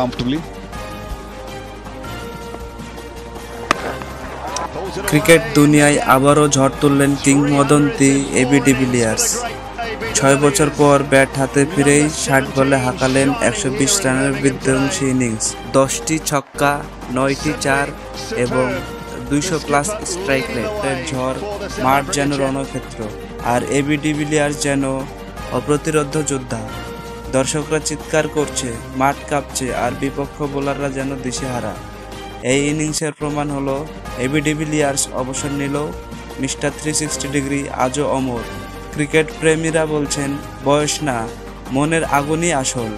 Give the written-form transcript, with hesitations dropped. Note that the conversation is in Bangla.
comfortably. ক্রিকেট দুনিয়ায় আবারও ঝড় তুললেন কিংবদন্তি এবি ডিভিলিয়ার্স। 6 বছর পর ব্যাট হাতে ফিরেই 60 বলে হাঁকালেন 120 রানের বিধ্বংসী ইনিংস। 10টি ছক্কা, 9টি চার এবং 200+ স্ট্রাইক রেটের ঝড়। মাঠ যেন রণক্ষেত্র, আর এবি ডিভিলিয়ার্স যেন অপ্রতিরোধ্য যোদ্ধা। দর্শকরা চিৎকার করছে, মাঠ কাঁপছে, আর বিপক্ষ বোলাররা যেন দিশেহারা। এই ইনিংসের প্রমাণ হলো এবি ডিভিলিয়ার্স অবসর নিলেও মিস্টার 360 ডিগ্রি আজও অমর। ক্রিকেট প্রেমীরা বলছেন, বয়স না, মনের আগুনই আসল।